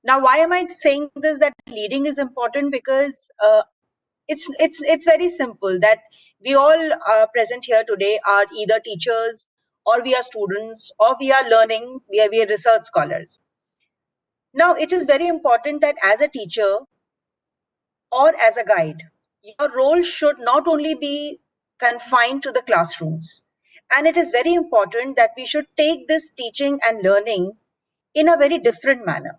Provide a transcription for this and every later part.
Now, why am I saying this, that leading is important? Because it's very simple that we all present here today are either teachers, or we are students, or we are learning, we are research scholars. Now, it is very important that as a teacher or as a guide, your role should not only be confined to the classrooms. And it is very important that we should take this teaching and learning in a very different manner.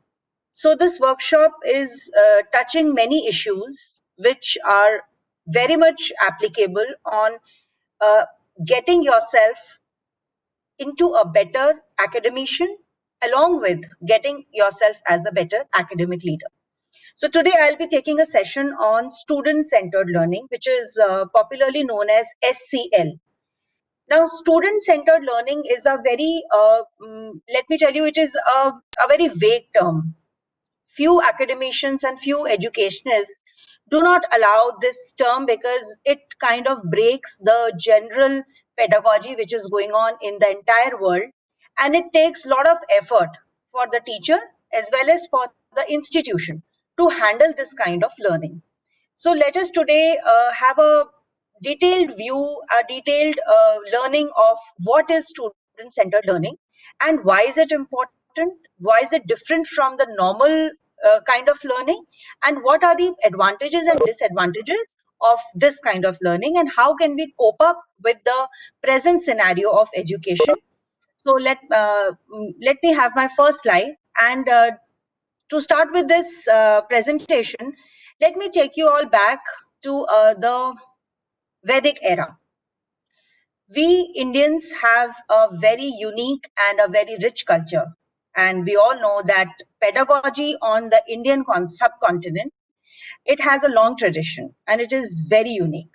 So, this workshop is touching many issues which are very much applicable on uh, getting yourself into a better academician, along with getting yourself as a better academic leader. So today I'll be taking a session on student-centered learning, which is popularly known as SCL. Now, student-centered learning is a very, let me tell you, it is a very vague term. Few academicians and few educationists do not allow this term because it kind of breaks the general pedagogy which is going on in the entire world, and it takes a lot of effort for the teacher as well as for the institution to handle this kind of learning. So let us today have a detailed view, a detailed learning of what is student-centered learning and why is it important, why is it different from the normal kind of learning, and what are the advantages and disadvantages of this kind of learning, and how can we cope up with the present scenario of education. So let me have my first slide, and to start with this presentation, let me take you all back to the Vedic era. We Indians have a very unique and a very rich culture. And we all know that pedagogy on the Indian subcontinent, it has a long tradition and it is very unique.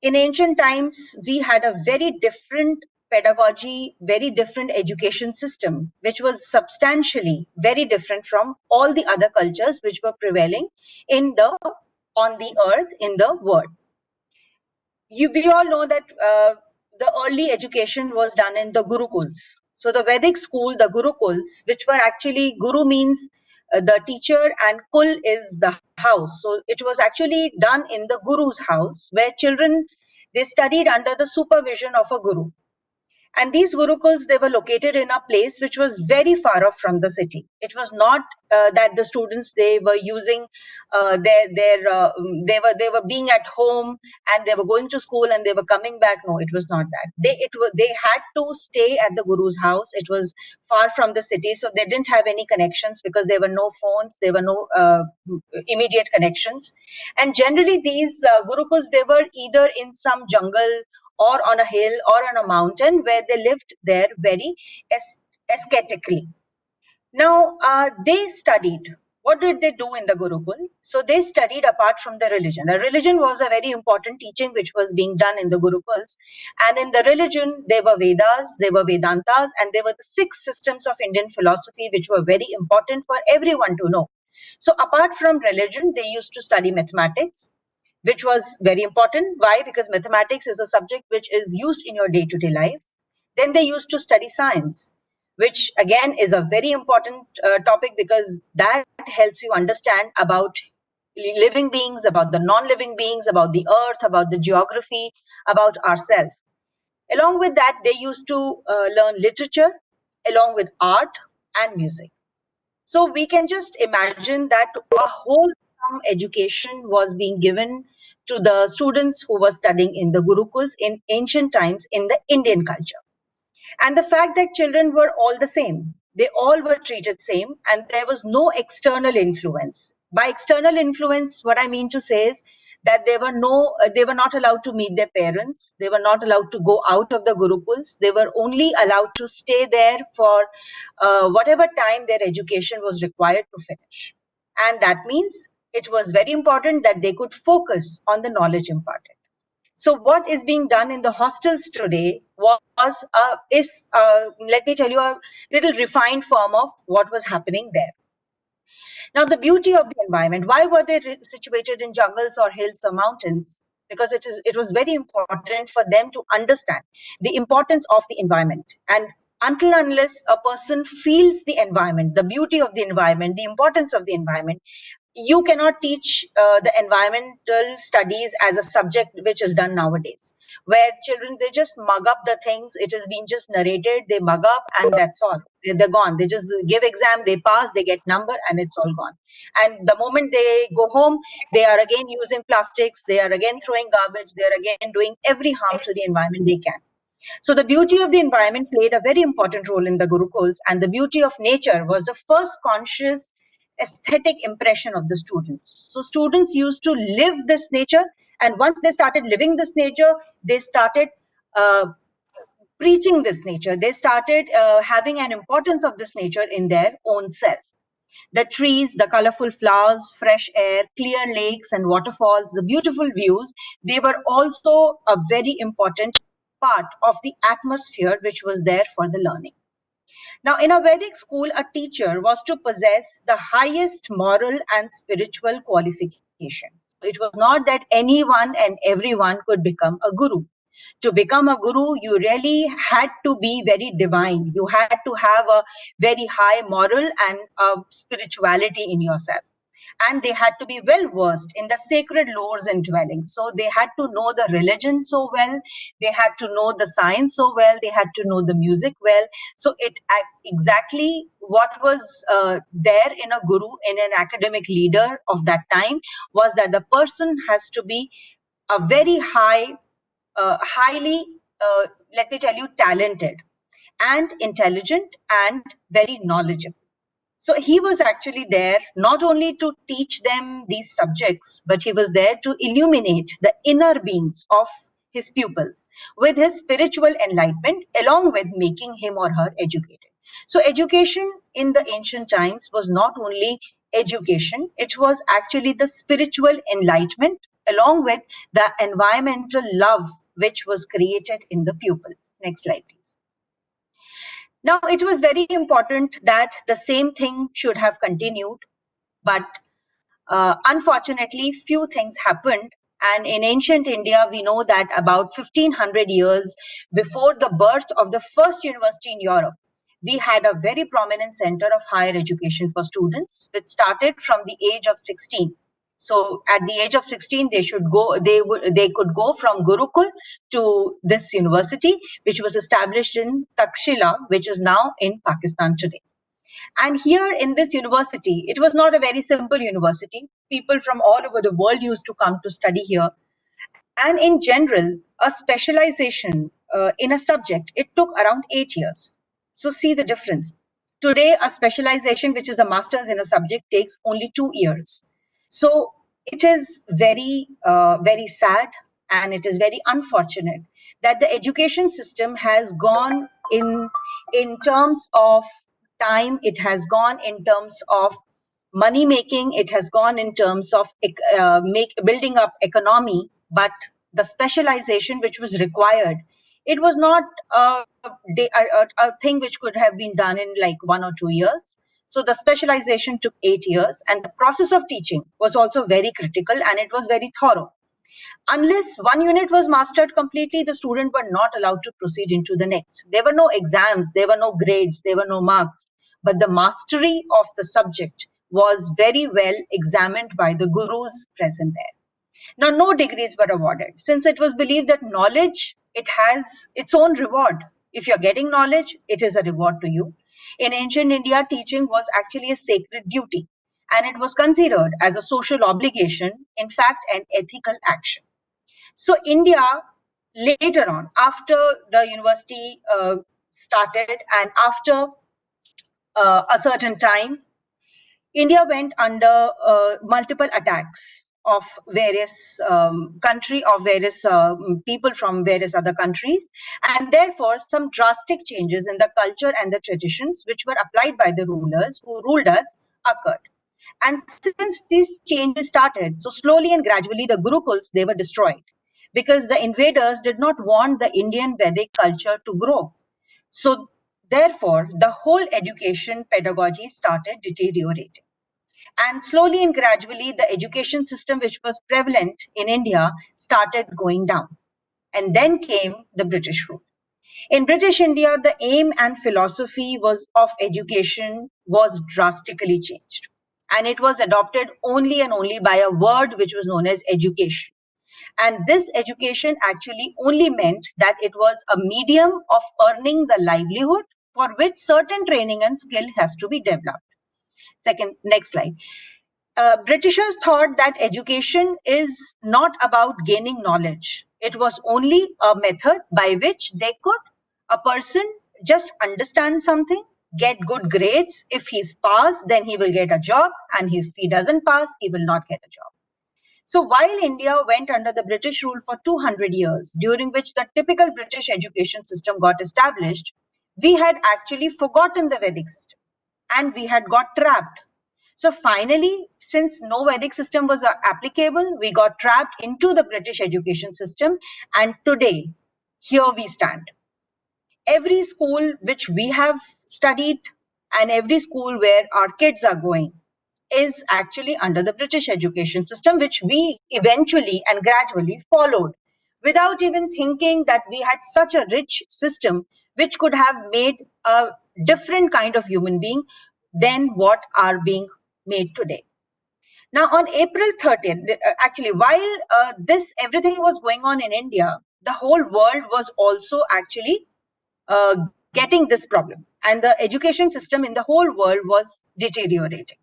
In ancient times, we had a very different pedagogy, very different education system, which was substantially very different from all the other cultures which were prevailing in the on the earth, in the world. We all know that the early education was done in the gurukuls. So the Vedic school, the gurukuls, which were actually, guru means the teacher and kul is the house. So it was actually done in the guru's house, where children, they studied under the supervision of a guru. And these gurukuls, they were located in a place which was very far off from the city. It was not that the students, they were using they were being at home and they were going to school and they were coming back. No, it was not that. They had to stay at the guru's house. It was far from the city, so they didn't have any connections because there were no phones, there were no immediate connections. And generally these gurukuls, they were either in some jungle or on a hill or on a mountain, where they lived there very ascetically. Now, they studied. What did they do in the Gurukul? So they studied apart from the religion. The religion was a very important teaching which was being done in the Gurukuls. And in the religion, there were Vedas, there were Vedantas, and there were the 6 systems of Indian philosophy which were very important for everyone to know. So apart from religion, they used to study mathematics, which was very important. Why? Because mathematics is a subject which is used in your day-to-day life. Then they used to study science, which again is a very important topic, because that helps you understand about living beings, about the non-living beings, about the earth, about the geography, about ourselves. Along with that, they used to learn literature, along with art and music. So we can just imagine that a whole education was being given to the students who were studying in the Gurukuls in ancient times in the Indian culture. And the fact that children were all the same, they all were treated same, and there was no external influence. By external influence, what I mean to say is that they were not allowed to meet their parents, they were not allowed to go out of the gurukuls, they were only allowed to stay there for whatever time their education was required to finish. And that means it was very important that they could focus on the knowledge imparted. So what is being done in the hostels today is let me tell you, a little refined form of what was happening there. Now, the beauty of the environment. Why were they situated in jungles or hills or mountains? Because it was very important for them to understand the importance of the environment. And until unless a person feels the environment, the beauty of the environment, the importance of the environment. You cannot teach the environmental studies as a subject which is done nowadays, where children, they just mug up the things. It has been just narrated, they mug up, and that's all. They're gone. They just give exam, they pass, they get number, and it's all gone. And the moment they go home, they are again using plastics, they are again throwing garbage, they are again doing every harm to the environment they can. So the beauty of the environment played a very important role in the Gurukuls, and the beauty of nature was the first conscious aesthetic impression of the students. So students used to live this nature, and once they started living this nature, they started uh, preaching this nature. They started having an importance of this nature in their own self. The trees, the colorful flowers, fresh air, clear lakes and waterfalls, the beautiful views, they were also a very important part of the atmosphere which was there for the learning. Now, in a Vedic school, a teacher was to possess the highest moral and spiritual qualification. It was not that anyone and everyone could become a guru. To become a guru, you really had to be very divine. You had to have a very high moral and spirituality in yourself. And they had to be well versed in the sacred lores and dwellings. So they had to know the religion so well, they had to know the science so well, they had to know the music well. So it exactly what was there in a guru, in an academic leader of that time, was that the person has to be a very highly, let me tell you, talented and intelligent and very knowledgeable. So he was actually there not only to teach them these subjects, but he was there to illuminate the inner beings of his pupils with his spiritual enlightenment, along with making him or her educated. So education in the ancient times was not only education, it was actually the spiritual enlightenment along with the environmental love which was created in the pupils. Next slide, please. Now, it was very important that the same thing should have continued, but unfortunately, few things happened. And in ancient India, we know that about 1500 years before the birth of the first university in Europe, we had a very prominent center of higher education for students, which started from the age of 16. So at the age of 16, they could go from Gurukul to this university, which was established in Takshila, which is now in Pakistan today. And here in this university, it was not a very simple university. People from all over the world used to come to study here. And in general, a specialization in a subject, it took around 8 years. So see the difference. Today, a specialization, which is a master's in a subject, takes only 2 years. So it is very sad, and it is very unfortunate that the education system has gone in terms of time, it has gone in terms of money making, it has gone in terms of building up economy, but the specialization which was required, it was not a thing which could have been done in like 1 or 2 years. So the specialization took 8 years, and the process of teaching was also very critical, and it was very thorough. Unless one unit was mastered completely, the student were not allowed to proceed into the next. There were no exams, there were no grades, there were no marks, but the mastery of the subject was very well examined by the gurus present there. Now, no degrees were awarded, since it was believed that knowledge, it has its own reward. If you're getting knowledge, it is a reward to you. In ancient India, teaching was actually a sacred duty, and it was considered as a social obligation, in fact, an ethical action. So India, later on, after the university started and after a certain time, India went under multiple attacks of various of various people from various other countries, and therefore some drastic changes in the culture and the traditions which were applied by the rulers who ruled us occurred. And since these changes started, so slowly and gradually the Gurukuls, they were destroyed because the invaders did not want the Indian Vedic culture to grow. So therefore, the whole education pedagogy started deteriorating. And slowly and gradually, the education system which was prevalent in India started going down. And then came the British rule. In British India, the aim and philosophy of education was drastically changed. And it was adopted only and only by a word which was known as education. And this education actually only meant that it was a medium of earning the livelihood for which certain training and skill has to be developed. Second, next slide. Britishers thought that education is not about gaining knowledge. It was only a method by which a person just understand something, get good grades. If he's passed, then he will get a job. And if he doesn't pass, he will not get a job. So while India went under the British rule for 200 years, during which the typical British education system got established, we had actually forgotten the Vedic system and we had got trapped. So finally, since no Vedic system was applicable, we got trapped into the British education system. And today, here we stand. Every school which we have studied and every school where our kids are going is actually under the British education system, which we eventually and gradually followed without even thinking that we had such a rich system which could have made a different kind of human being than what are being made today. Now, on April 30th, actually, while this everything was going on in India, the whole world was also actually uh, getting this problem, and the education system in the whole world was deteriorating.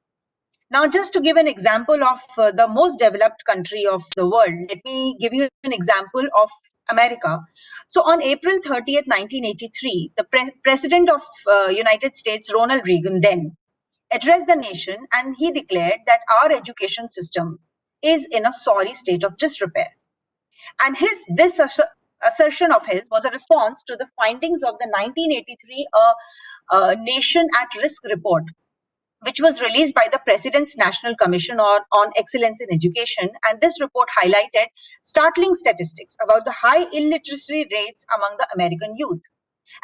Now, just to give an example of the most developed country of the world, let me give you an example of America. So, on April 30th, 1983, the president of United States, Ronald Reagan, then addressed the nation, and he declared that our education system is in a sorry state of disrepair. And this assertion of his was a response to the findings of the 1983 Nation at Risk report, which was released by the President's National Commission on Excellence in Education. And this report highlighted startling statistics about the high illiteracy rates among the American youth.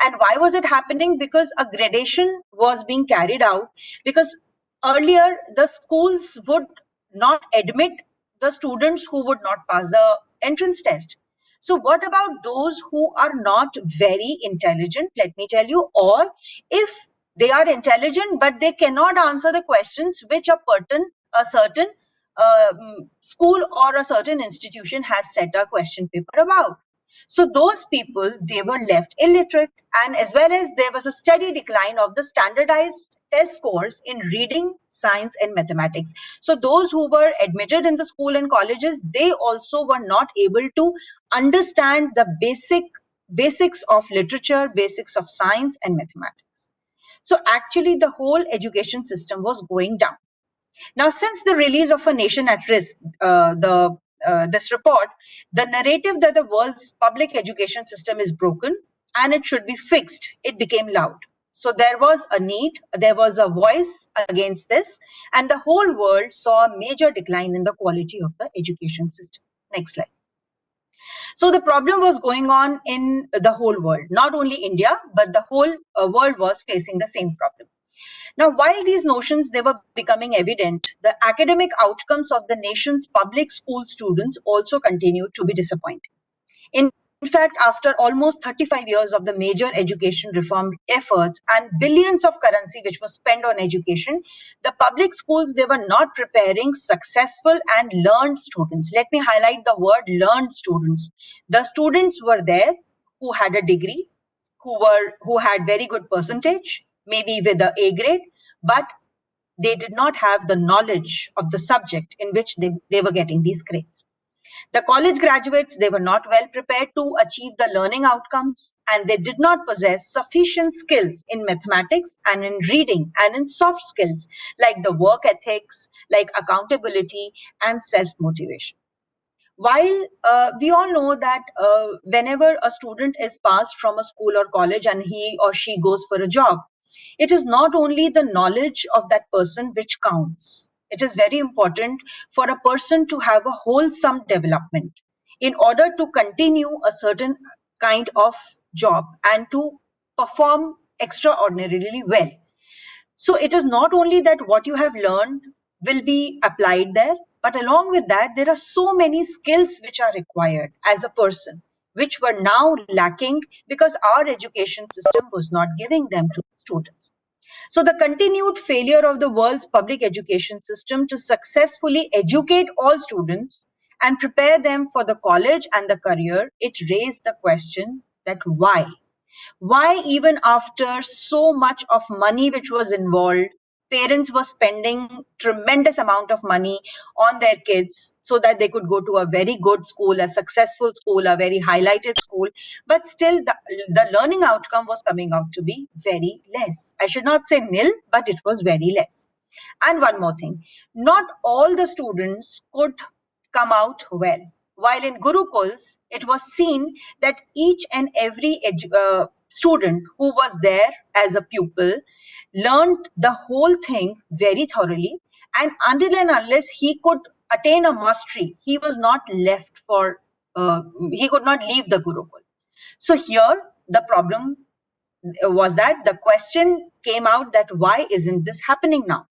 And why was it happening? Because a gradation was being carried out, because earlier the schools would not admit the students who would not pass the entrance test. So what about those who are not very intelligent, let me tell you, or if they are intelligent but they cannot answer the questions which a certain school or a certain institution has set a question paper about. So those people, they were left illiterate, and as well as there was a steady decline of the standardized test scores in reading, science, and mathematics. So those who were admitted in the school and colleges, they also were not able to understand the basics of literature, basics of science and mathematics. So actually the whole education system was going down. Now, since the release of A Nation at Risk, this report, the narrative that the world's public education system is broken and it should be fixed, it became loud. So there was a need, there was a voice against this, and the whole world saw a major decline in the quality of the education system. Next slide. So the problem was going on in the whole world, not only India, but the whole world was facing the same problem. Now, while these notions they were becoming evident, the academic outcomes of the nation's public school students also continued to be disappointing. In fact, after almost 35 years of the major education reform efforts and billions of currency which was spent on education, the public schools, they were not preparing successful and learned students. Let me highlight the word learned students. The students were there who had a degree, who had very good percentage, maybe with a A grade, but they did not have the knowledge of the subject in which they were getting these grades. The college graduates, they were not well prepared to achieve the learning outcomes, and they did not possess sufficient skills in mathematics and in reading and in soft skills like the work ethics, like accountability and self-motivation. While we all know that whenever a student is passed from a school or college and he or she goes for a job, it is not only the knowledge of that person which counts. It is very important for a person to have a wholesome development in order to continue a certain kind of job and to perform extraordinarily well. So it is not only that what you have learned will be applied there, but along with that, there are so many skills which are required as a person, which were now lacking because our education system was not giving them to students. So the continued failure of the world's public education system to successfully educate all students and prepare them for the college and the career, it raised the question that why? Why even after so much of money which was involved, parents were spending tremendous amount of money on their kids so that they could go to a very good school, a successful school, a very highlighted school, but still the learning outcome was coming out to be very less. I should not say nil, but it was very less. And one more thing, not all the students could come out well. While in Gurukuls, it was seen that each and every student who was there as a pupil learned the whole thing very thoroughly. And until and unless he could attain a mastery, he was not left for, he could not leave the Gurukul. So here, the problem was that the question came out that why isn't this happening now?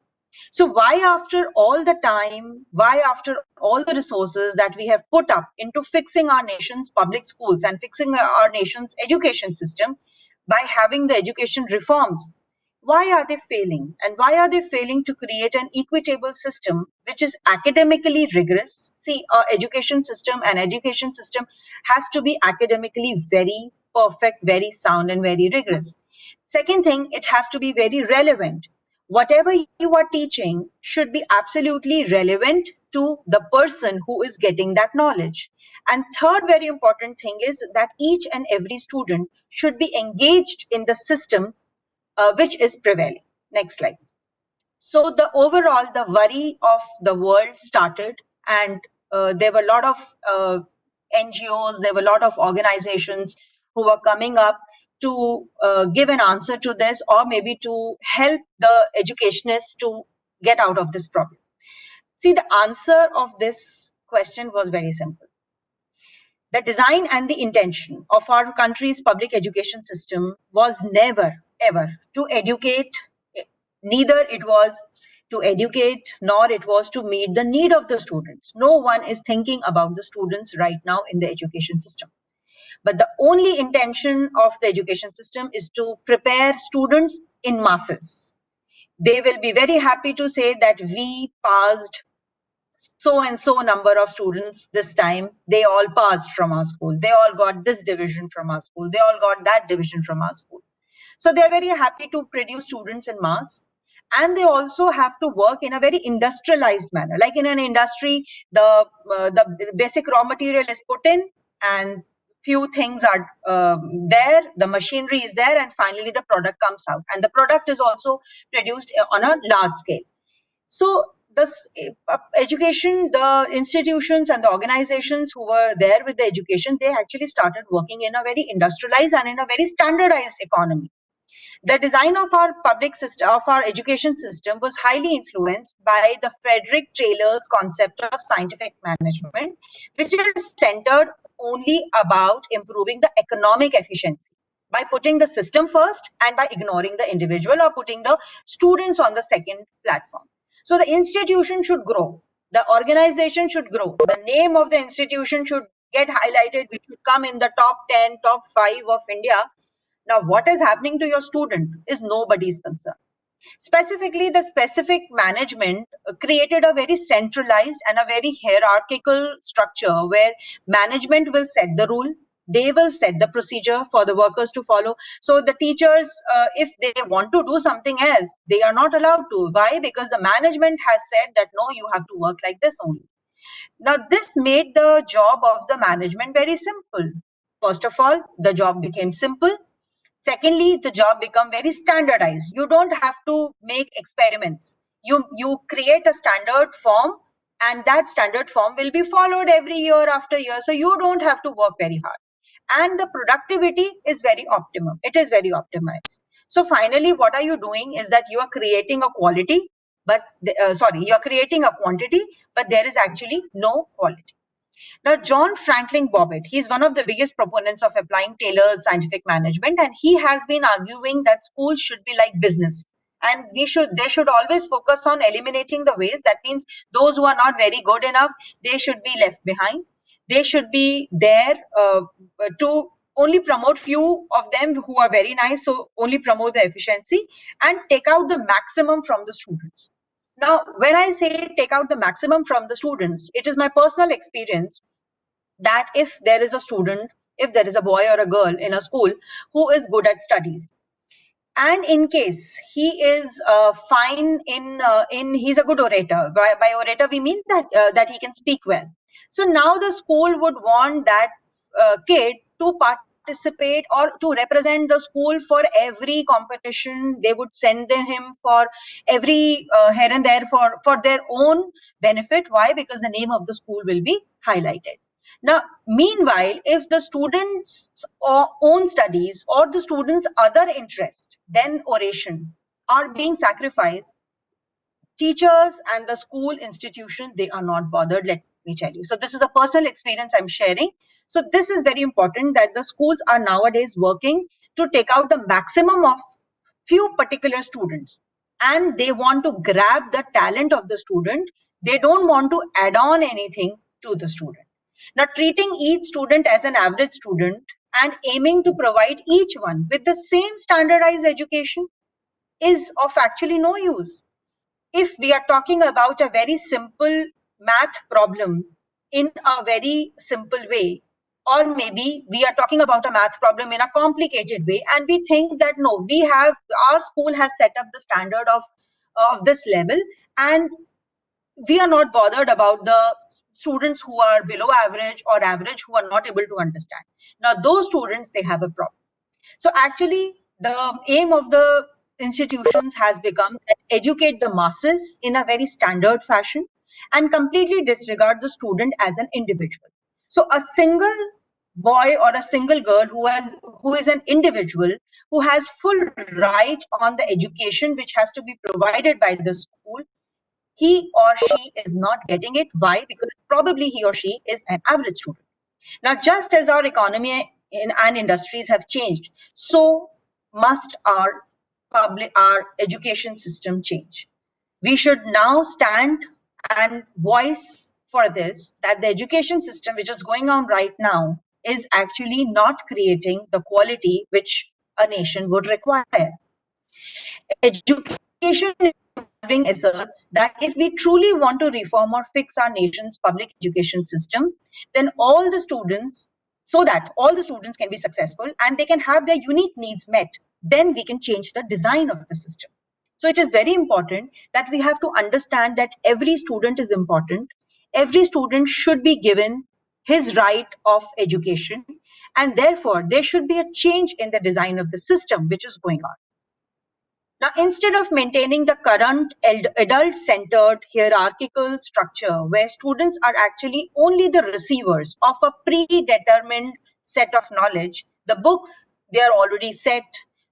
So why after all the time, why after all the resources that we have put up into fixing our nation's public schools and fixing our nation's education system by having the education reforms, why are they failing? And why are they failing to create an equitable system which is academically rigorous? See, our education system has to be academically very perfect, very sound, and very rigorous. Second thing, it has to be very relevant. Whatever you are teaching should be absolutely relevant to the person who is getting that knowledge. And third very important thing is that each and every student should be engaged in the system which is prevailing. Next slide. So the overall, the worry of the world started, and there were a lot of NGOs, there were a lot of organizations who were coming up to give an answer to this, or maybe to help the educationists to get out of this problem. See, the answer of this question was very simple. The design and the intention of our country's public education system was never, ever to educate, neither it was to educate, nor it was to meet the need of the students. No one is thinking about the students right now in the education system. But the only intention of the education system is to prepare students in masses. They will be very happy to say that we passed so and so number of students this time. They all passed from our school. They all got this division from our school. They all got that division from our school. So they're very happy to produce students in mass. And they also have to work in a very industrialized manner. Like in an industry, the basic raw material is put in, and few things are there, the machinery is there, and finally the product comes out. And the product is also produced on a large scale. So the education, the institutions and the organizations who were there with the education, they actually started working in a very industrialized and in a very standardized economy. The design of our public system, of our education system, was highly influenced by the Frederick Taylor's concept of scientific management, which is centered only about improving the economic efficiency by putting the system first and by ignoring the individual, or putting the students on the second platform. So the institution should grow, the organization should grow, the name of the institution should get highlighted, which should come in the top 10, top 5 of India. Now, what is happening to your student is nobody's concern. Specifically, the specific management created a very centralized and a very hierarchical structure where management will set the rule. They will set the procedure for the workers to follow. So the teachers, if they want to do something else, they are not allowed to. Why? Because the management has said that no, you have to work like this only. Now, this made the job of the management very simple. First of all, the job became simple. Secondly, the job become very standardized. You don't have to make experiments. You create a standard form, and that standard form will be followed every year after year. So you don't have to work very hard. And the productivity is very optimum. It is very optimized. So finally, what are you doing is that you are creating a quality, but you are creating a quantity, but there is actually no quality. Now, John Franklin Bobbitt, he's one of the biggest proponents of applying Taylor's scientific management, and he has been arguing that schools should be like business. And they should always focus on eliminating the waste. That means those who are not very good enough, they should be left behind. They should be there to only promote few of them who are very nice, so only promote the efficiency and take out the maximum from the students. Now, when I say take out the maximum from the students, it is my personal experience that if there is a student, if there is a boy or a girl in a school who is good at studies, and in case he is fine in he's a good orator. By orator we mean that he can speak well. So now the school would want that kid to participate or to represent the school for every competition. They would send him for every here and there for their own benefit. Why? Because the name of the school will be highlighted. Now, meanwhile, if the students' own studies or the students' other interests than oration are being sacrificed, teachers and the school institution, they are not bothered, let me tell you. So this is a personal experience I'm sharing. So this is very important that the schools are nowadays working to take out the maximum of few particular students, and they want to grab the talent of the student. They don't want to add on anything to the student. Now, treating each student as an average student and aiming to provide each one with the same standardized education is of actually no use. If we are talking about a very simple math problem in a very simple way, or maybe we are talking about a math problem in a complicated way, and we think that no, we have, our school has set up the standard of this level, and we are not bothered about the students who are below average or average who are not able to understand. Now those students, they have a problem. So actually, the aim of the institutions has become that educate the masses in a very standard fashion and completely disregard the student as an individual. So a single boy or a single girl who is an individual who has full right on the education which has to be provided by the school, he or she is not getting it. Why? Because probably he or she is an average student. Now, just as our economy and industries have changed, so must our education system change. We should now stand and voice for this, that the education system which is going on right now is actually not creating the quality which a nation would require. Education evolving asserts that if we truly want to reform or fix our nation's public education system, then all the students, so that all the students can be successful and they can have their unique needs met, then we can change the design of the system. So it is very important that we have to understand that every student is important. Every student should be given his right of education, and therefore there should be a change in the design of the system which is going on. Now, instead of maintaining the current adult-centered hierarchical structure where students are actually only the receivers of a predetermined set of knowledge, the books, they are already set,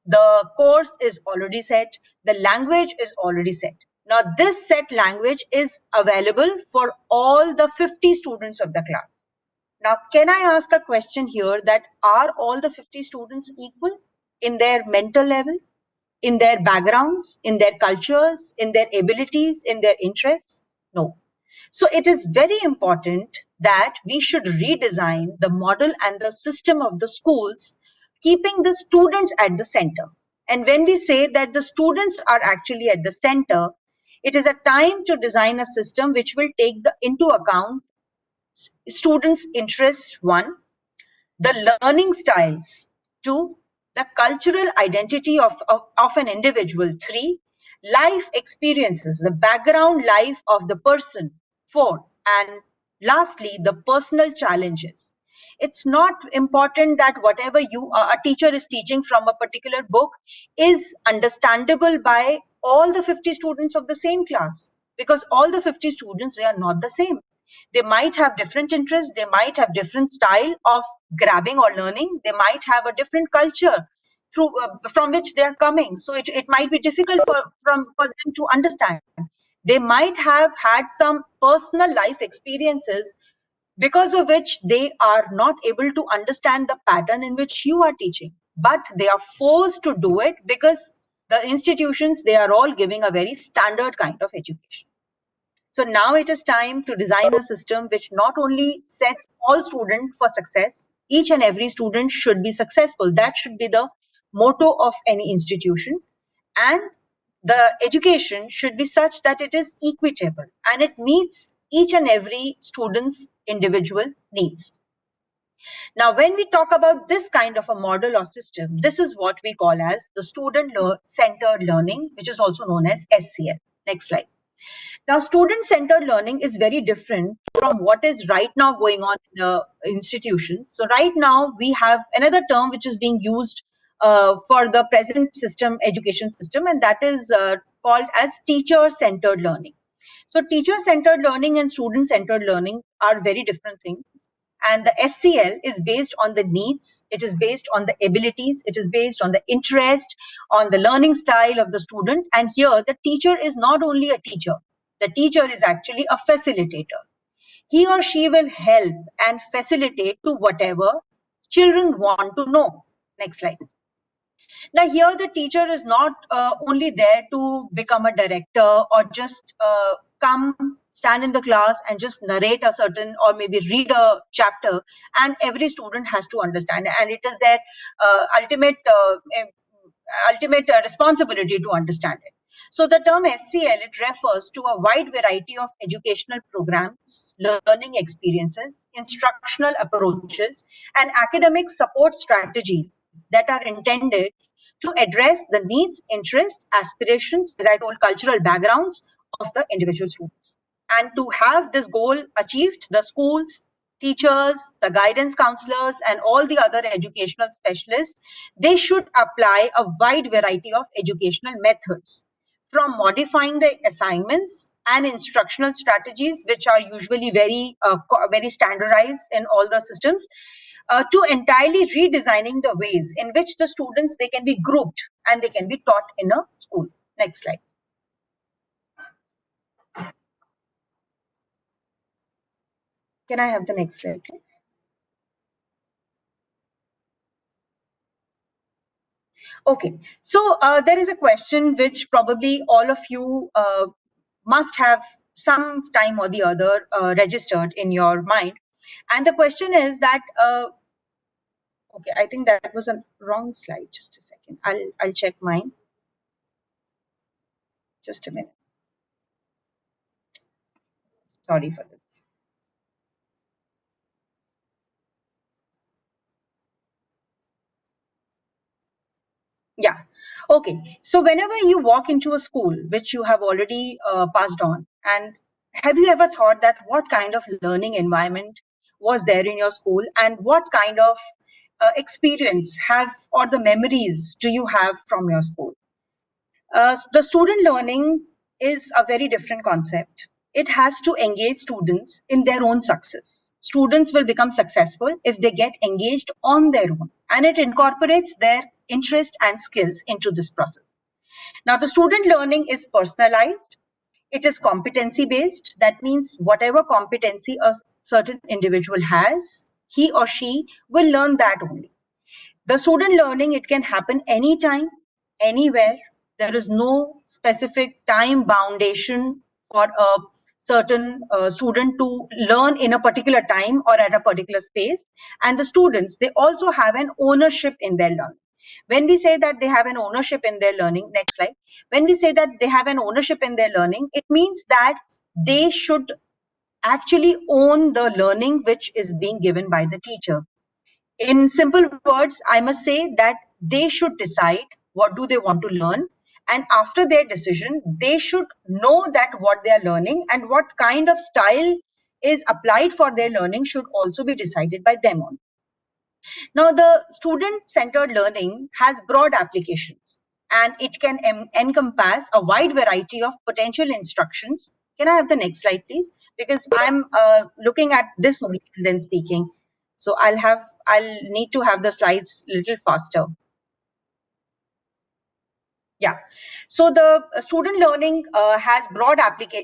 the course is already set, the language is already set. Now, this set language is available for all the 50 students of the class. Now, can I ask a question here that are all the 50 students equal in their mental level, in their backgrounds, in their cultures, in their abilities, in their interests? No. So it is very important that we should redesign the model and the system of the schools, keeping the students at the center. And when we say that the students are actually at the center, it is a time to design a system which will take into account students' interests, one, the learning styles, two, the cultural identity of an individual, three, life experiences, the background life of the person, four, and lastly, the personal challenges. It's not important that whatever a teacher is teaching from a particular book is understandable by all the 50 students of the same class, because all the 50 students, they are not the same. They might have different interests, they might have different style of grabbing or learning, they might have a different culture from which they are coming, so it might be difficult for them to understand. They might have had some personal life experiences because of which they are not able to understand the pattern in which you are teaching, but they are forced to do it because the institutions, they are all giving a very standard kind of education. So now it is time to design a system which not only sets all students for success, each and every student should be successful. That should be the motto of any institution. And the education should be such that it is equitable and it meets each and every student's individual needs. Now, when we talk about this kind of a model or system, this is what we call as the student-centered learning, which is also known as SCL. Next slide. Now, student-centered learning is very different from what is right now going on in the institutions. So right now, we have another term which is being used for the present system, education system, and that is called as teacher-centered learning. So teacher-centered learning and student-centered learning are very different things. And the SCL is based on the needs, it is based on the abilities, it is based on the interest, on the learning style of the student. And here, the teacher is not only a teacher, the teacher is actually a facilitator. He or she will help and facilitate to whatever children want to know. Next slide. Now, here the teacher is not only there to become a director or just come, stand in the class and just narrate a certain or maybe read a chapter, and every student has to understand. And it is their ultimate responsibility to understand it. So the term SCL, it refers to a wide variety of educational programs, learning experiences, instructional approaches, and academic support strategies that are intended to address the needs, interests, aspirations, as I told, cultural backgrounds of the individual students. And to have this goal achieved, the schools, teachers, the guidance counselors, and all the other educational specialists, they should apply a wide variety of educational methods, from modifying the assignments and instructional strategies, which are usually very standardized in all the systems, to entirely redesigning the ways in which the students, they can be grouped and they can be taught in a school. Next slide. Can I have the next slide, please? Okay, so there is a question which probably all of you must have some time or the other registered in your mind. And the question is that, okay, I think that was a wrong slide. Just a second. I'll check mine. Just a minute. Sorry for this. Yeah. Okay. So whenever you walk into a school, which you have already passed on, and have you ever thought that what kind of learning environment was there in your school, and what kind of experience have or the memories do you have from your school? The student learning is a very different concept. It has to engage students in their own success. Students will become successful if they get engaged on their own, and it incorporates their interest and skills into this process. Now, the student learning is personalized. It is competency based. That means whatever competency a certain individual has, he or she will learn that only. The student learning, it can happen anytime, anywhere. There is no specific time boundation for a certain student to learn in a particular time or at a particular space. And the students, they also have an ownership in their learning. When we say that they have an ownership in their learning, next slide. When we say that they have an ownership in their learning, it means that they should actually own the learning which is being given by the teacher. In simple words, I must say that they should decide what do they want to learn, and after their decision they should know that what they are learning and what kind of style is applied for their learning should also be decided by them on. Now, the student-centered learning has broad applications, and it can encompass a wide variety of potential instructions. Can I have the next slide, please? Because I'm looking at this only and then speaking. So I'll need to have the slides a little faster. Yeah. So the student learning has broad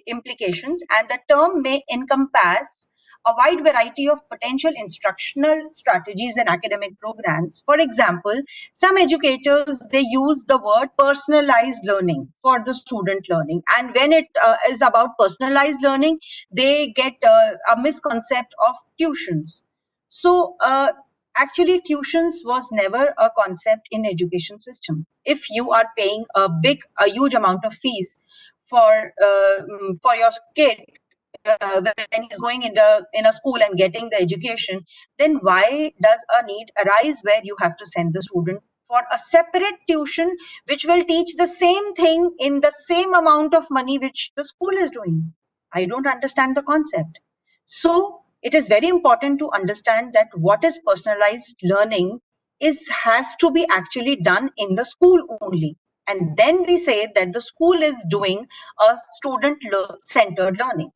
implications, and the term may encompass a wide variety of potential instructional strategies and academic programs. For example, some educators, they use the word personalized learning for the student learning. And when it is about personalized learning, they get a misconcept of tuitions. So actually tuitions was never a concept in education system. If you are paying a huge amount of fees for your kid when he's going in a school and getting the education, then why does a need arise where you have to send the student for a separate tuition which will teach the same thing in the same amount of money which the school is doing? I don't understand the concept. So it is very important to understand that what is personalized learning is has to be actually done in the school only. And then we say that the school is doing a student centered learning.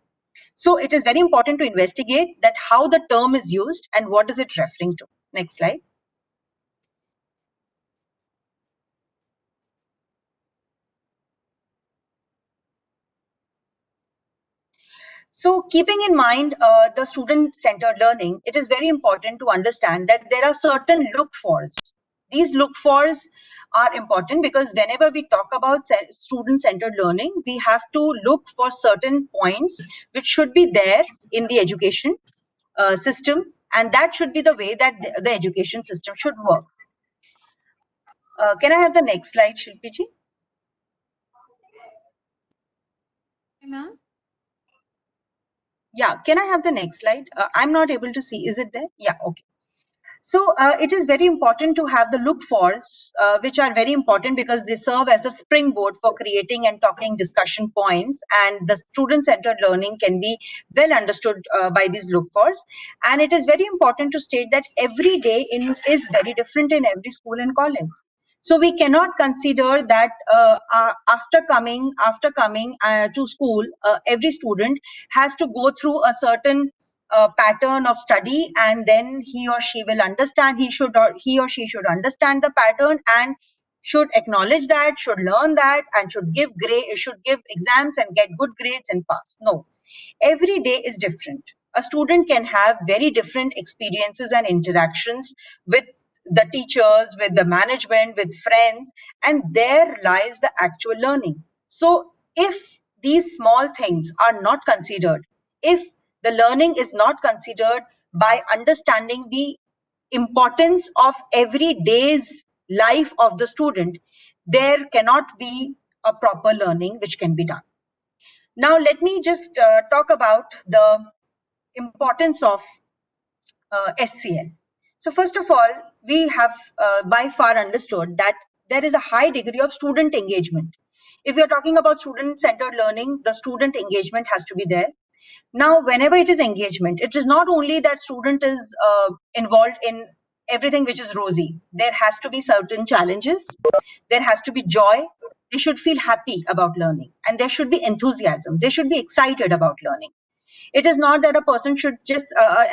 So it is very important to investigate that how the term is used and what is it referring to. Next slide. So keeping in mind the student-centered learning, it is very important to understand that there are certain look-fors. These look-fors are important because whenever we talk about student-centered learning, we have to look for certain points which should be there in the education system, and that should be the way that the education system should work. Can I have the next slide, Shilpiji? Ma'am? Yeah, can I have the next slide? I'm not able to see. Is it there? Yeah, okay. So it is very important to have the look fors, which are very important because they serve as a springboard for creating and talking discussion points. And the student-centered learning can be well understood by these look fors. And it is very important to state that every day is very different in every school and college. So we cannot consider that after coming to school, every student has to go through a certain pattern of study, and then he or she will understand. He or she should understand the pattern and should acknowledge that, should learn that, and should give exams and get good grades and pass. No, every day is different. A student can have very different experiences and interactions with the teachers, with the management, with friends, and there lies the actual learning. So, if these small things are not considered, if the learning is not considered by understanding the importance of every day's life of the student, there cannot be a proper learning which can be done. Now, let me just talk about the importance of SCL. So, first of all, we have by far understood that there is a high degree of student engagement. If you're talking about student-centered learning, the student engagement has to be there. Now, whenever it is engagement, it is not only that student is involved in everything which is rosy. There has to be certain challenges. There has to be joy. They should feel happy about learning, and there should be enthusiasm. They should be excited about learning. It is not that a person should just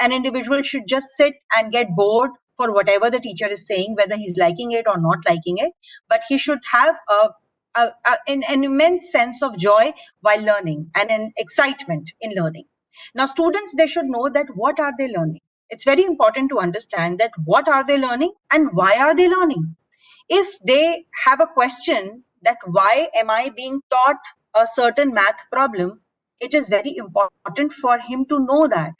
an individual should just sit and get bored for whatever the teacher is saying, whether he's liking it or not liking it, but he should have an immense sense of joy while learning and an excitement in learning. Now students, they should know that what are they learning. It's very important to understand that what are they learning and why are they learning. If they have a question that why am I being taught a certain math problem, it is very important for him to know that.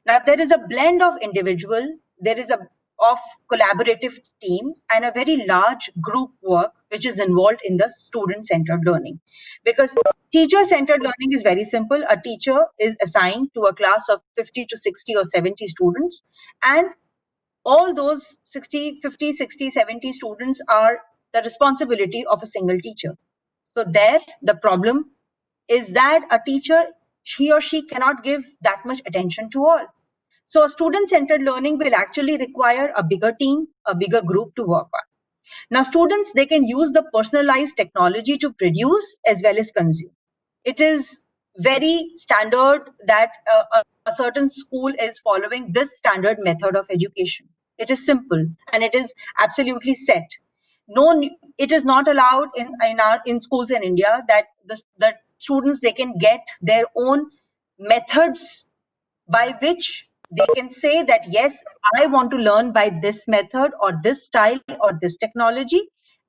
Now there is a blend of individual, there is a of collaborative team and a very large group work which is involved in the student centered learning. Because teacher centered learning is very simple. A teacher is assigned to a class of 50 to 60 or 70 students, and all those 60, 50, 60, 70 students are the responsibility of a single teacher. So there, the problem is that a teacher, he or she cannot give that much attention to all. So student-centered learning will actually require a bigger team, a bigger group to work on. Now students, they can use the personalized technology to produce as well as consume. It is very standard that a certain school is following this standard method of education. It is simple and it is absolutely set. No, it is not allowed in schools in India that the students, they can get their own methods by which they can say that, yes, I want to learn by this method or this style or this technology.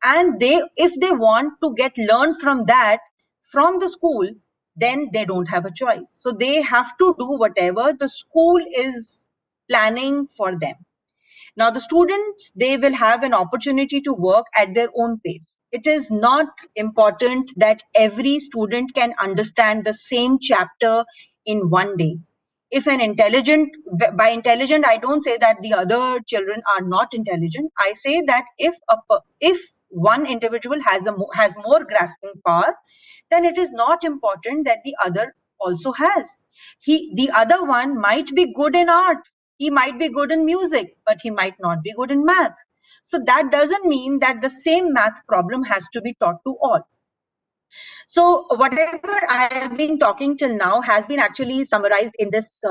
And if they want to get learned from that from the school, then they don't have a choice. So they have to do whatever the school is planning for them. Now, the students, they will have an opportunity to work at their own pace. It is not important that every student can understand the same chapter in one day. If an intelligent, by intelligent, I don't say that the other children are not intelligent. I say that if one individual has more grasping power, then it is not important that the other also has. The other one might be good in art, he might be good in music, but he might not be good in math. So that doesn't mean that the same math problem has to be taught to all. So whatever I have been talking till now has been actually summarized in this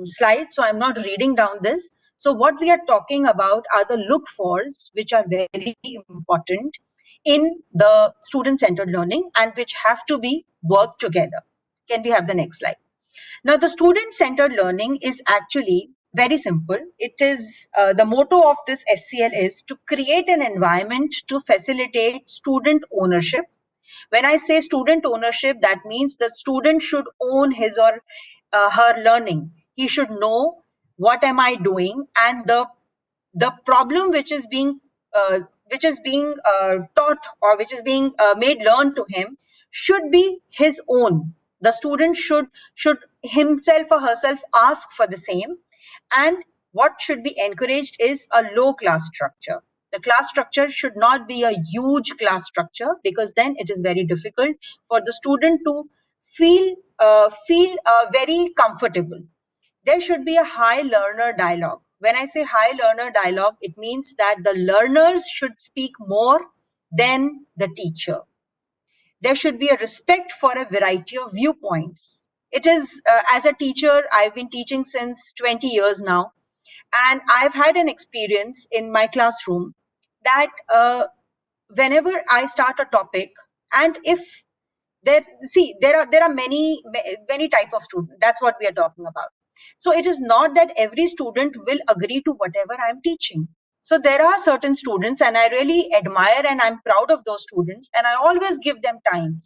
slide. So I'm not reading down this. So what we are talking about are the look fors, which are very important in the student-centered learning and which have to be worked together. Can we have the next slide? Now, the student-centered learning is actually very simple. It is the motto of this SCL is to create an environment to facilitate student ownership. When I say student ownership, that means the student should own his or her learning. He should know what am I doing, and the problem uh, which is being taught or which is being made learned to him should be his own. The student should himself or herself ask for the same. And what should be encouraged is a low class structure. The class structure should not be a huge class structure, because then it is very difficult for the student to feel very comfortable. There should be a high learner dialogue. When I say high learner dialogue, it means that the learners should speak more than the teacher. There should be a respect for a variety of viewpoints. It is, as a teacher, I've been teaching since 20 years now, and I've had an experience in my classroom that whenever I start a topic, and if there are many type of students. That's what we are talking about. So it is not that every student will agree to whatever I'm teaching. So there are certain students, and I really admire and I'm proud of those students, and I always give them time.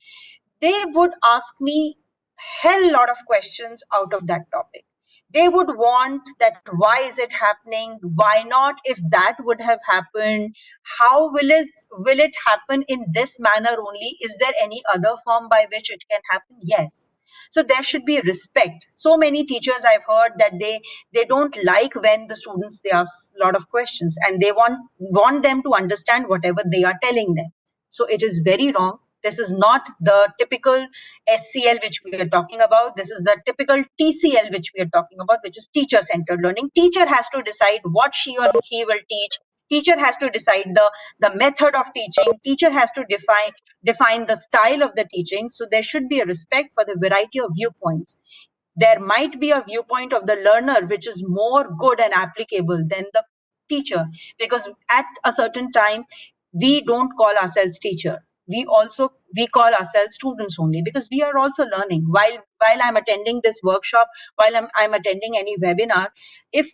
They would ask me hell lot of questions out of that topic. They would want that, why is it happening, why not, if that would have happened, how will it happen in this manner only, is there any other form by which it can happen? Yes. So there should be respect. So many teachers I've heard that they don't like when the students, they ask a lot of questions, and they want them to understand whatever they are telling them. So it is very wrong. This is not the typical SCL which we are talking about. This is the typical TCL which we are talking about, which is teacher centered learning. Teacher has to decide what she or he will teach. Teacher has to decide the method of teaching. Teacher has to define the style of the teaching. So there should be a respect for the variety of viewpoints. There might be a viewpoint of the learner which is more good and applicable than the teacher, because at a certain time we don't call ourselves teacher, we call ourselves students only, because we are also learning while I'm attending this workshop, while I'm attending any webinar. If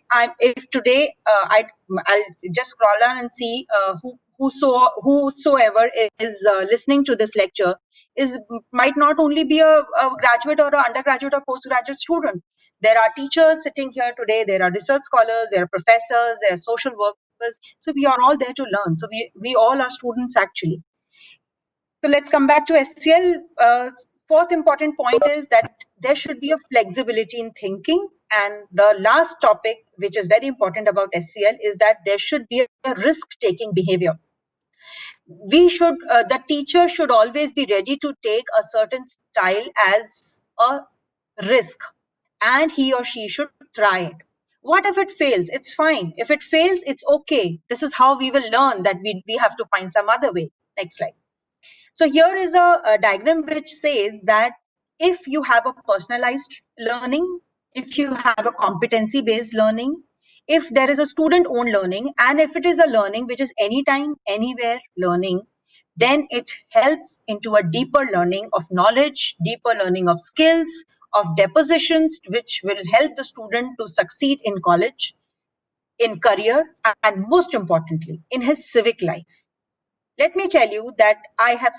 today I'll just scroll down and see whosoever is listening to this lecture is might not only be a graduate or an undergraduate or postgraduate student. There are teachers sitting here today, there are research scholars, there are professors, there are social workers. So we are all there to learn. So we all are students actually. So let's come back to SCL. Fourth important point is that there should be a flexibility in thinking. And the last topic, which is very important about SCL, is that there should be a risk-taking behavior. The teacher should always be ready to take a certain style as a risk, and he or she should try it. What if it fails? It's fine. If it fails, it's okay. This is how we will learn that we have to find some other way. Next slide. So here is a diagram which says that if you have a personalized learning, if you have a competency based learning, if there is a student owned learning, and if it is a learning which is anytime, anywhere learning, then it helps into a deeper learning of knowledge, deeper learning of skills, of depositions which will help the student to succeed in college, in career, and most importantly, in his civic life. Let me tell you that I have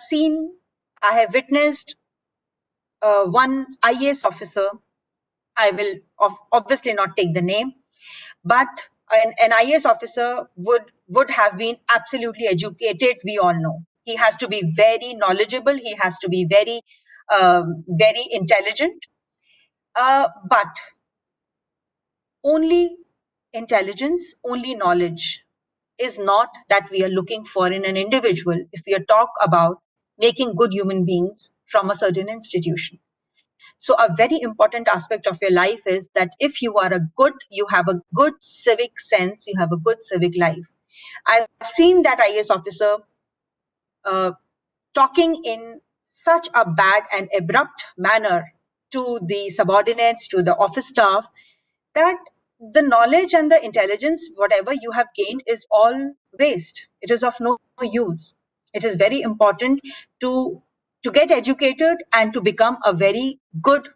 witnessed one IAS officer. I will obviously not take the name, but an IAS officer would have been absolutely educated. We all know he has to be very knowledgeable. He has to be very intelligent. But only intelligence, only knowledge is not that we are looking for in an individual if we are talk about making good human beings from a certain institution. So a very important aspect of your life is that if you are you have a good civic sense, you have a good civic life. I've seen that IAS officer uh, talking in such a bad and abrupt manner to the subordinates, to the office staff, that the knowledge and the intelligence, whatever you have gained, is all waste. It is of no use. It is very important to get educated and to become a very good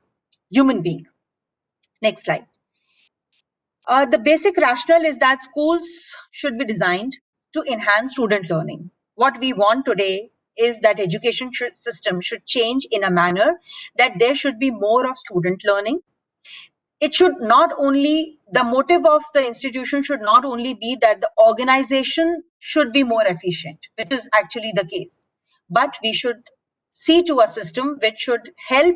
human being. Next slide. The basic rationale is that schools should be designed to enhance student learning. What we want today is that system should change in a manner that there should be more of student learning. It should not only, the motive of the institution should not only be that the organization should be more efficient, which is actually the case, but we should see to a system which should help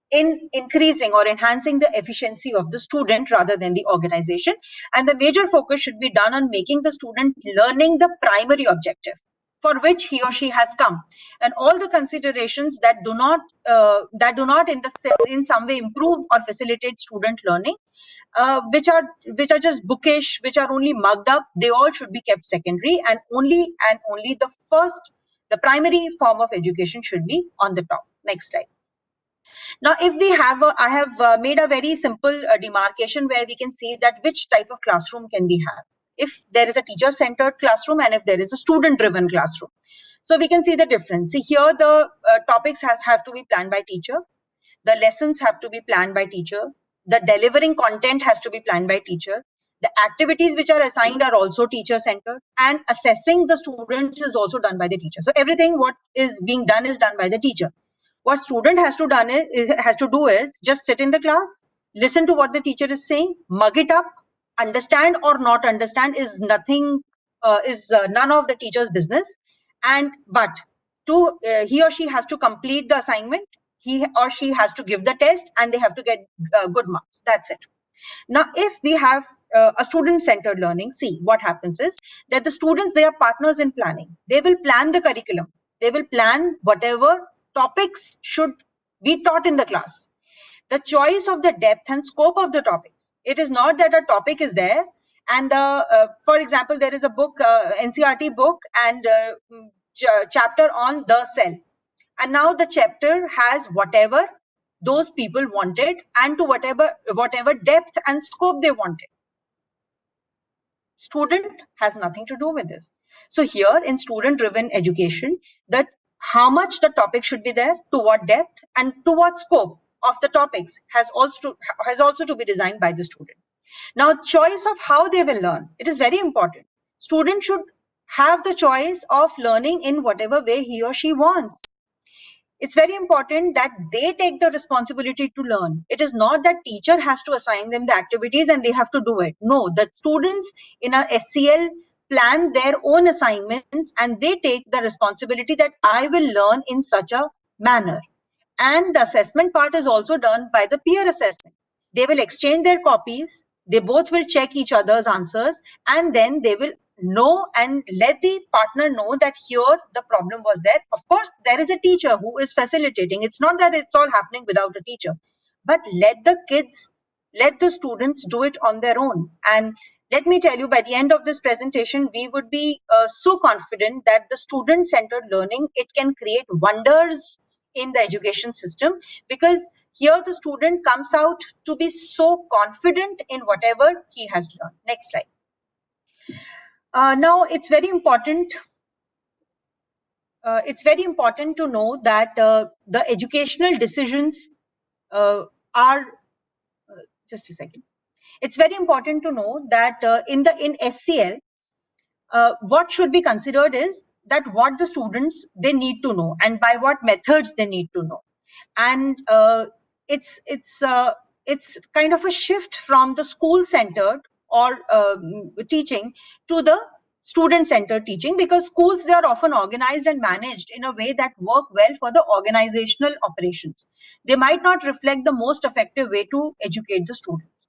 in increasing or enhancing the efficiency of the student rather than the organization. And the major focus should be done on making the student learning the primary objective for which he or she has come, and all the considerations that do not in some way improve or facilitate student learning, which are just bookish, which are only mugged up, they all should be kept secondary, and only the primary form of education should be on the top. Next slide. Now, if we have, I have made a very simple demarcation where we can see that which type of classroom can we have. If there is a teacher-centered classroom and if there is a student-driven classroom. So we can see the difference. See here, the topics have to be planned by teacher. The lessons have to be planned by teacher. The delivering content has to be planned by teacher. The activities which are assigned are also teacher-centered, and assessing the students is also done by the teacher. So everything what is being done is done by the teacher. What student has to do is just sit in the class, listen to what the teacher is saying, mug it up, understand or not understand is nothing, is none of the teacher's business. And but to he or she has to complete the assignment, he or she has to give the test, and they have to get good marks. That's it. Now, if we have a student-centered learning, see what happens is that the students, they are partners in planning. They will plan the curriculum. They will plan whatever topics should be taught in the class. The choice of the depth and scope of the topics. It is not that a topic is there and for example, there is a book, NCRT book, and chapter on the cell. And now the chapter has whatever those people wanted and to whatever depth and scope they wanted. Student has nothing to do with this. So here in student driven education, that how much the topic should be there, to what depth and to what scope of the topics has also to be designed by the student. Now, choice of how they will learn, it is very important. Student should have the choice of learning in whatever way he or she wants. It's very important that they take the responsibility to learn. It is not that teacher has to assign them the activities and they have to do it. No, the students in a SCL plan their own assignments and they take the responsibility that I will learn in such a manner. And the assessment part is also done by the peer assessment. They will exchange their copies, they both will check each other's answers, and then they will know and let the partner know that here the problem was there. Of course, there is a teacher who is facilitating. It's not that it's all happening without a teacher, but let the students do it on their own. And let me tell you, by the end of this presentation, we would be so confident that the student-centered learning, it can create wonders in the education system, because here the student comes out to be so confident in whatever he has learned. Next slide. Now, it's very important. It's very important to know that the educational decisions are just a second. It's very important to know that in SCL, what should be considered is that what the students they need to know and by what methods they need to know, and it's it's uh, it's kind of a shift from the school centered or teaching to the student centered teaching, because schools they are often organized and managed in a way that work well for the organizational operations. They might not reflect the most effective way to educate the students.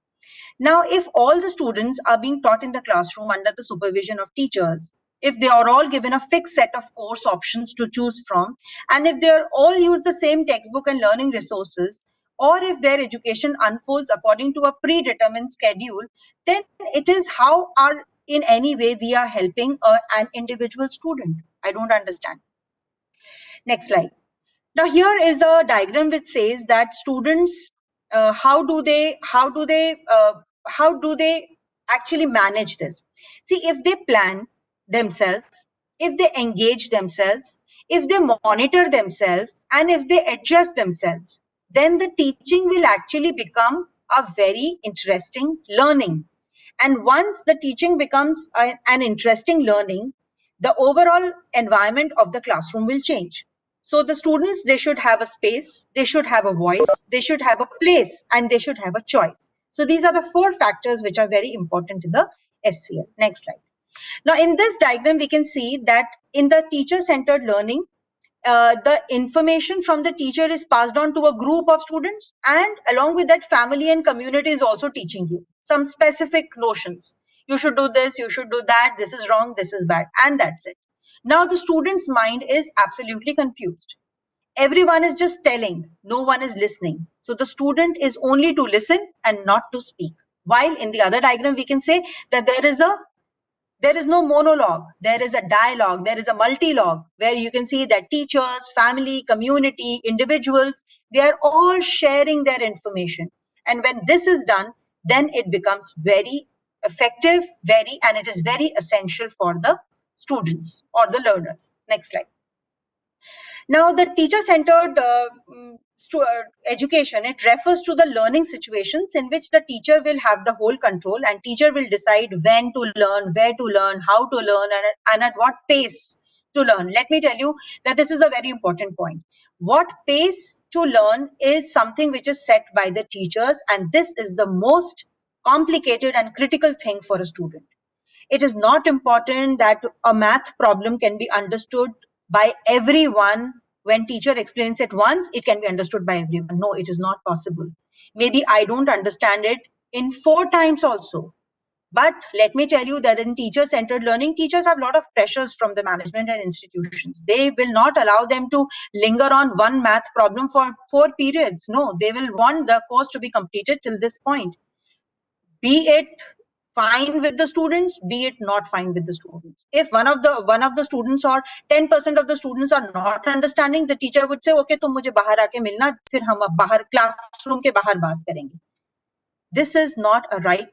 Now, if all the students are being taught in the classroom under the supervision of teachers, if they are all given a fixed set of course options to choose from, and if they are all use the same textbook and learning resources, or if their education unfolds according to a predetermined schedule, then it is how are in any way we are helping an individual student. I don't understand. Next slide. Now here is a diagram which says that students how do they actually manage this. See, if they plan themselves, if they engage themselves, if they monitor themselves, and if they adjust themselves, then the teaching will actually become a very interesting learning. And once the teaching becomes an interesting learning, the overall environment of the classroom will change. So the students, they should have a space, they should have a voice, they should have a place, and they should have a choice. So these are the four factors which are very important in the SCL. Next slide. Now in this diagram, we can see that in the teacher-centered learning, the information from the teacher is passed on to a group of students, and along with that, family and community is also teaching you some specific notions. You should do this, you should do that, this is wrong, this is bad, and that's it. Now the student's mind is absolutely confused. Everyone is just telling, no one is listening. So the student is only to listen and not to speak. While in the other diagram, we can say that there is no monologue, there is a dialogue, there is a multi-log, where you can see that teachers, family, community, individuals, they are all sharing their information. And when this is done, then it becomes very effective, and it is very essential for the students or the learners. Next slide. Now, the teacher-centered education, it refers to the learning situations in which the teacher will have the whole control, and teacher will decide when to learn, where to learn, how to learn, and at what pace to learn. Let me tell you that this is a very important point. What pace to learn is something which is set by the teachers, and this is the most complicated and critical thing for a student. It is not important that a math problem can be understood by everyone. When teacher explains it once, it can be understood by everyone. No, it is not possible. Maybe I don't understand it in 4 times also. But let me tell you that in teacher-centered learning, teachers have a lot of pressures from the management and institutions. They will not allow them to linger on one math problem for 4 periods. No, they will want the course to be completed till this point. Be it fine with the students, be it not fine with the students. If one of the students or 10% of the students are not understanding, the teacher would say, okay, तुम मुझे बाहर आके मिलना, फिर हम अब बाहर classroom के बाहर बात करेंगे. This is not a right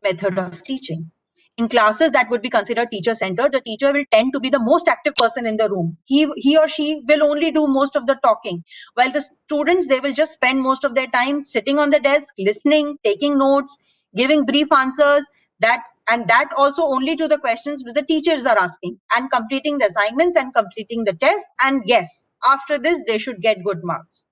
method of teaching. In classes that would be considered teacher centered, the teacher will tend to be the most active person in the room. He or she will only do most of the talking, while the students, they will just spend most of their time sitting on the desk, listening, taking notes, giving brief answers, that also only to the questions which the teachers are asking, and completing the assignments and completing the test. And yes, after this, they should get good marks.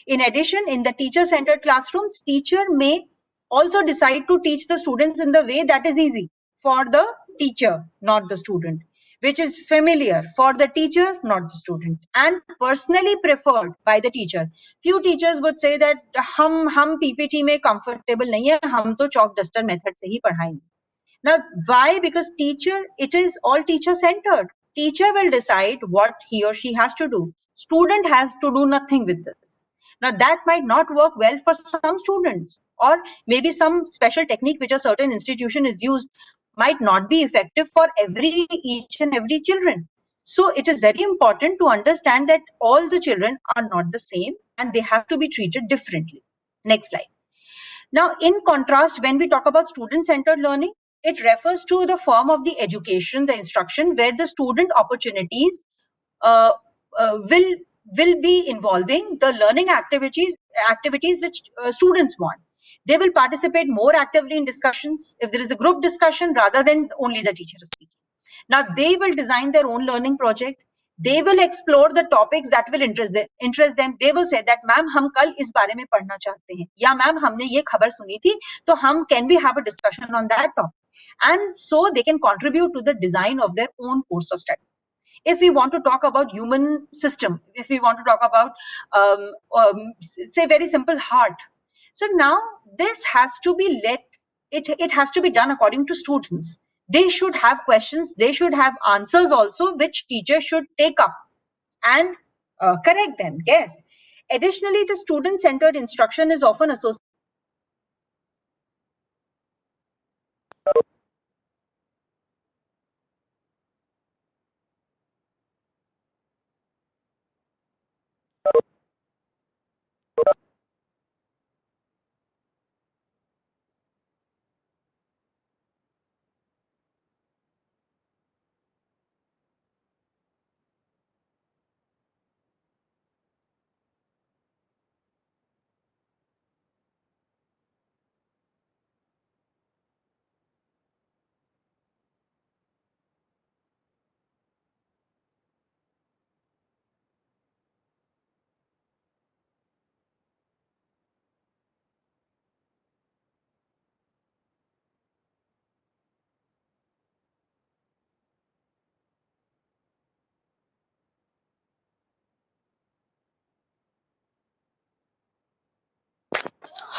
In addition, in the teacher-centered classrooms, teacher may also decide to teach the students in the way that is easy for the teacher, not the student, which is familiar for the teacher, not the student, and personally preferred by the teacher. Few teachers would say that हम PPT में comfortable नहीं है, हम तो chalk duster method से ही पढ़ाएंगे. Now, why? Because it is all teacher centered. Teacher will decide what he or she has to do. Student has to do nothing with this. Now, that might not work well for some students, or maybe some special technique which a certain institution is used might not be effective for each and every children. So it is very important to understand that all the children are not the same and they have to be treated differently. Next slide. Now, in contrast, when we talk about student-centered learning, it refers to the form of the education, the instruction, where the student opportunities uh, will will be involving the learning activities which students want. They will participate more actively in discussions if there is a group discussion rather than only the teacher is speaking. Now they will design their own learning project. They will explore the topics that will interest them. They will say that ma'am हम कल इस बारे में पढ़ना चाहते हैं या ma'am हमने ये खबर सुनी थी तो हम can we have a discussion on that topic, and so they can contribute to the design of their own course of study. If we want to talk about human system, if we want to talk about say very simple heart, so now this has to be it has to be done according to students. They should have questions, they should have answers also, which teachers should take up and correct them. Yes. Additionally, the student centered instruction is often associated.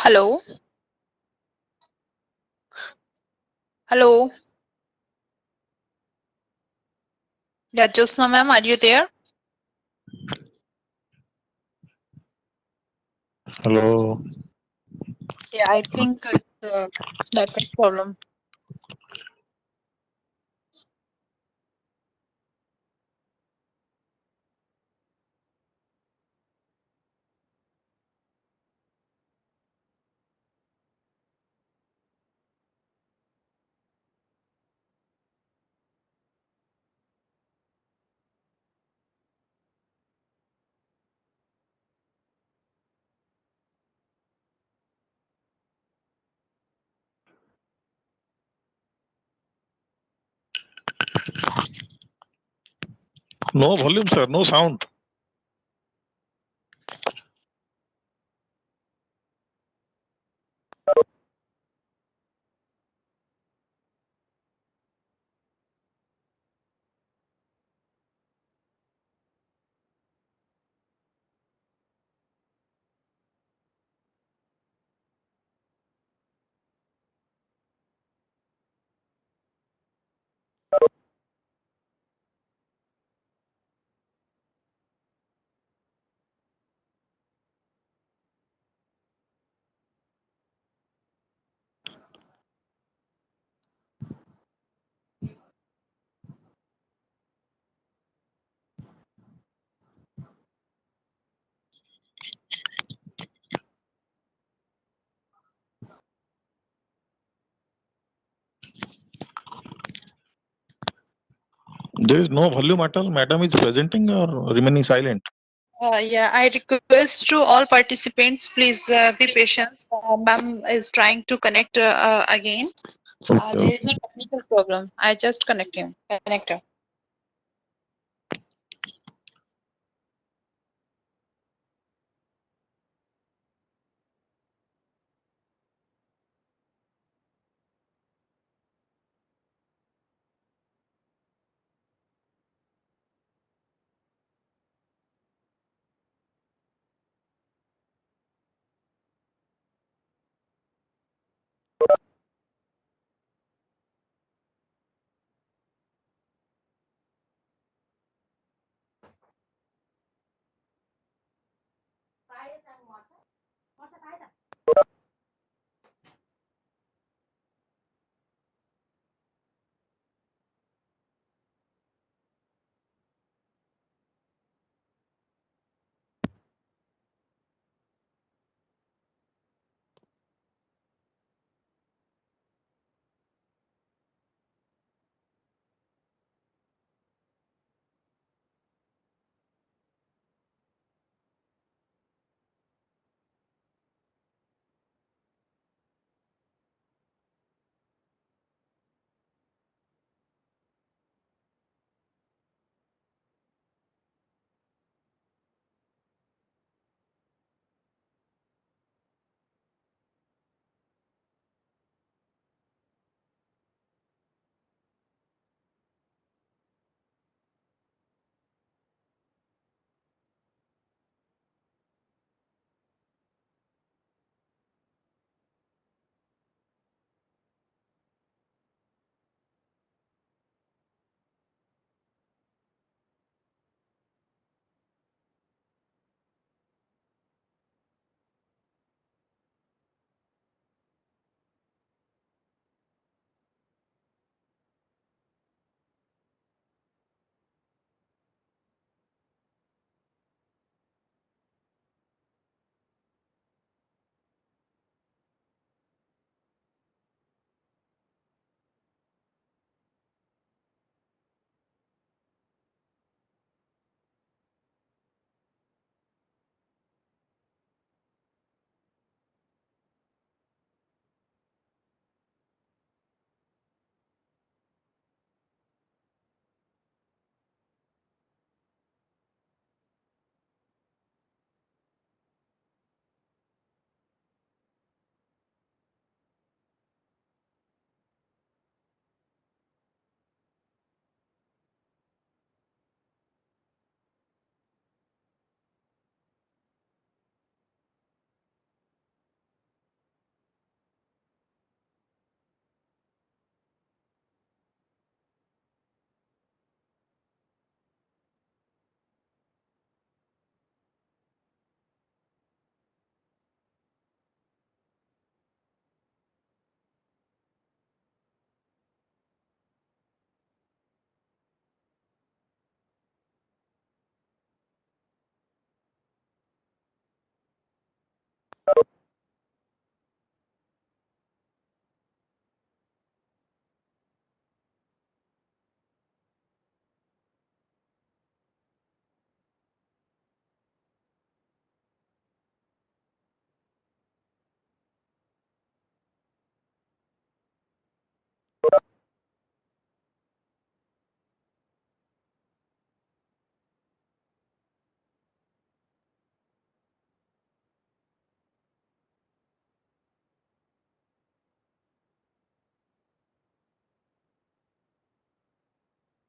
Hello. Hello. Yeah, Josna ma'am, are you there? Hello. Yeah, I think it's a network problem. No volume, sir. No sound. There is no volume at all. Madam is presenting or remaining silent. Yeah, I request to all participants, please be patient. Ma'am is trying to connect again. Okay, There is okay. no technical problem. I just connect her.